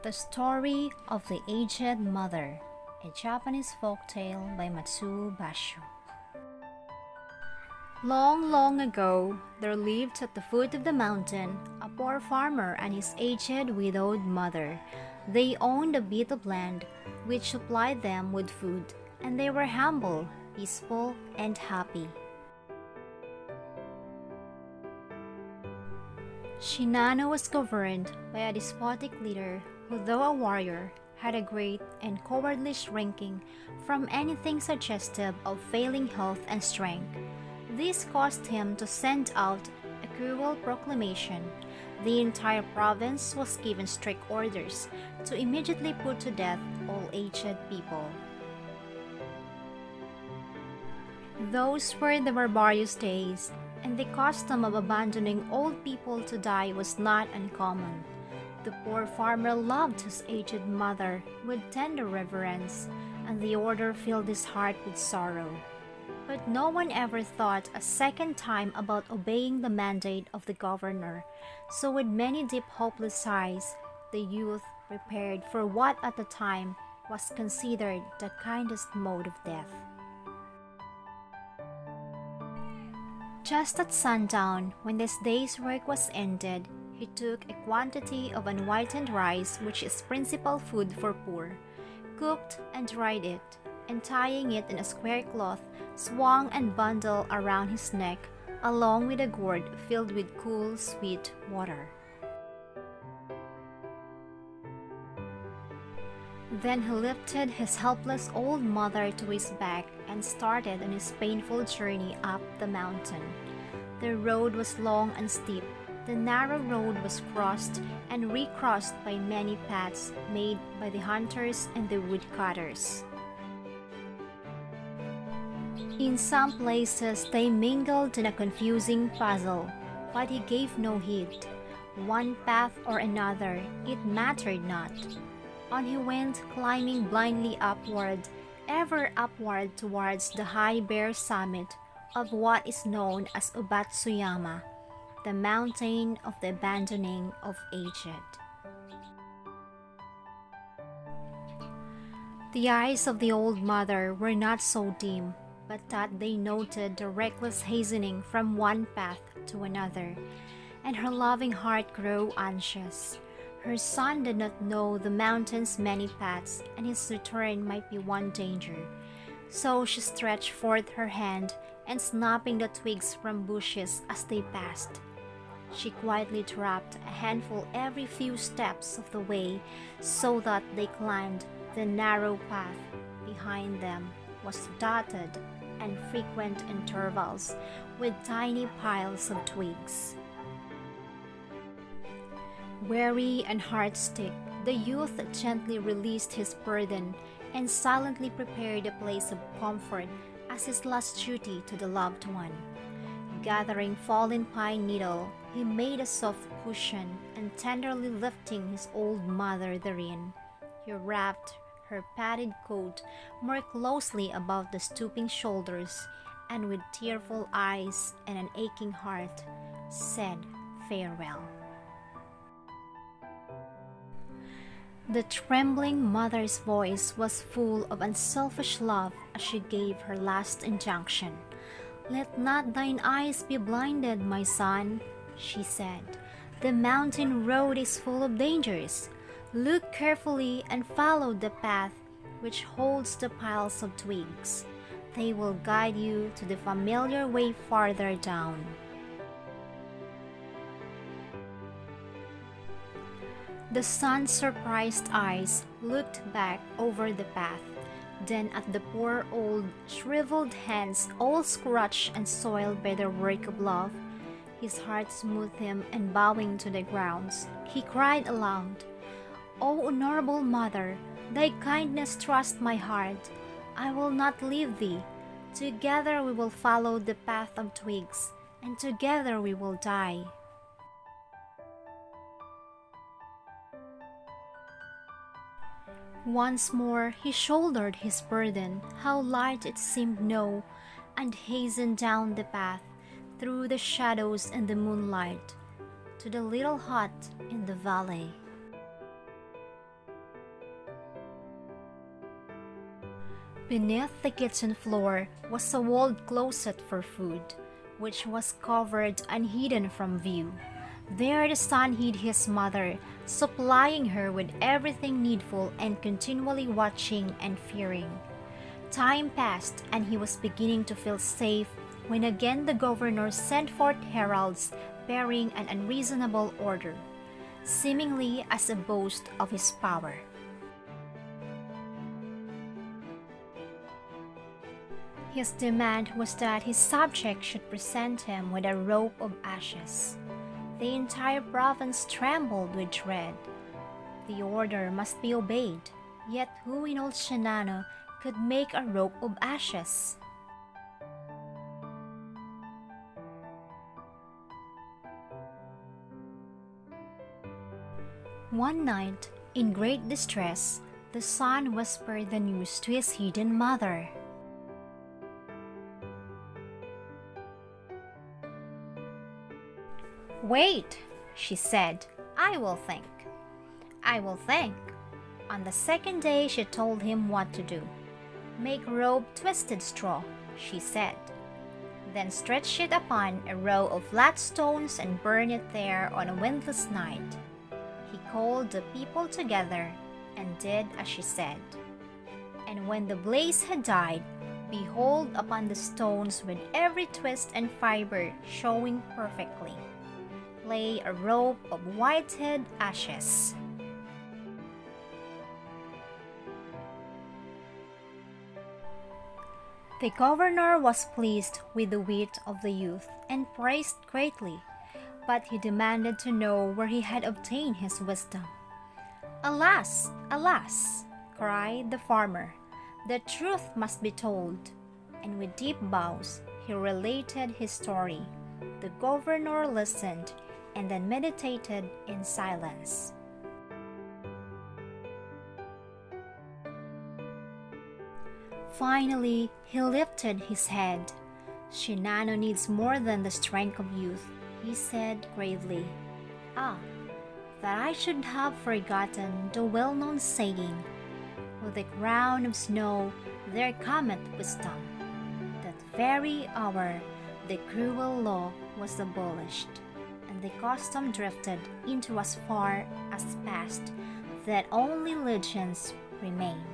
The Story of the Aged Mother, a Japanese folktale by Matsuo Basho. Long, long ago, there lived at the foot of the mountain a poor farmer and his aged widowed mother. They owned a bit of land which supplied them with food, and they were humble, peaceful, and happy. Shinano was governed by a despotic leader who, though a warrior, had a great and cowardly shrinking from anything suggestive of failing health and strength. This caused him to send out a cruel proclamation. The entire province was given strict orders to immediately put to death all aged people. Those were the barbarous days, and the custom of abandoning old people to die was not uncommon. The poor farmer loved his aged mother with tender reverence, and the order filled his heart with sorrow. But no one ever thought a second time about obeying the mandate of the governor, so with many deep hopeless sighs, the youth prepared for what at the time was considered the kindest mode of death. Just at sundown, when this day's work was ended, he took a quantity of unwhitened rice, which is principal food for poor, cooked and dried it, and tying it in a square cloth, swung and bundled around his neck, along with a gourd filled with cool, sweet water. Then he lifted his helpless old mother to his back and started on his painful journey up the mountain. The road was long and steep. The narrow road was crossed and recrossed by many paths made by the hunters and the woodcutters. In some places they mingled in a confusing puzzle, but he gave no heed. One path or another, it mattered not. On he went, climbing blindly upward, ever upward towards the high bare summit of what is known as Ubatsuyama, the mountain of the abandoning of aged. The eyes of the old mother were not so dim, but that they noted the reckless hastening from one path to another, and her loving heart grew anxious. Her son did not know the mountain's many paths, and his return might be one danger. So she stretched forth her hand, and snapping the twigs from bushes as they passed, she quietly dropped a handful every few steps of the way, so that they climbed the narrow path. Behind them was dotted and frequent intervals with tiny piles of twigs. Weary and heart-sick, the youth gently released his burden and silently prepared a place of comfort as his last duty to the loved one. Gathering fallen pine needle, he made a soft cushion, and tenderly lifting his old mother therein, he wrapped her padded coat more closely about the stooping shoulders, and with tearful eyes and an aching heart, said farewell. The trembling mother's voice was full of unselfish love as she gave her last injunction. "Let not thine eyes be blinded, my son," she said. "The mountain road is full of dangers. Look carefully and follow the path which holds the piles of twigs. They will guide you to the familiar way farther down." The son's surprised eyes looked back over the path, then at the poor old shriveled hands all scratched and soiled by the work of love. His heart smote him, and bowing to the ground, he cried aloud, "O honorable mother, thy kindness trusts my heart. I will not leave thee. Together we will follow the path of twigs, and together we will die." Once more he shouldered his burden, how light it seemed now, and hastened down the path, through the shadows and the moonlight, to the little hut in the valley. Beneath the kitchen floor was a walled closet for food, which was covered and hidden from view. There the son hid his mother, supplying her with everything needful and continually watching and fearing. Time passed, and he was beginning to feel safe when again the governor sent forth heralds bearing an unreasonable order, seemingly as a boast of his power. His demand was that his subjects should present him with a rope of ashes. The entire province trembled with dread. The order must be obeyed, yet who in old Shinano could make a rope of ashes? One night, in great distress, the son whispered the news to his hidden mother. "Wait," she said, "I will think. I will think." On the second day she told him what to do. "Make rope twisted straw," she said. "Then stretch it upon a row of flat stones and burn it there on a windless night." He called the people together and did as she said. And when the blaze had died, behold, upon the stones with every twist and fiber showing perfectly, lay a rope of whited ashes. The governor was pleased with the wit of the youth and praised greatly, but he demanded to know where he had obtained his wisdom. "Alas, alas!" cried the farmer, "the truth must be told." And with deep bows he related his story. The governor listened and then meditated in silence. Finally, he lifted his head. "Shinano needs more than the strength of youth," he said gravely. "Ah, that I should have forgotten the well-known saying, 'With the crown of snow there cometh wisdom.' That very hour the cruel law was abolished, and the custom drifted into as far as past that only legends remain."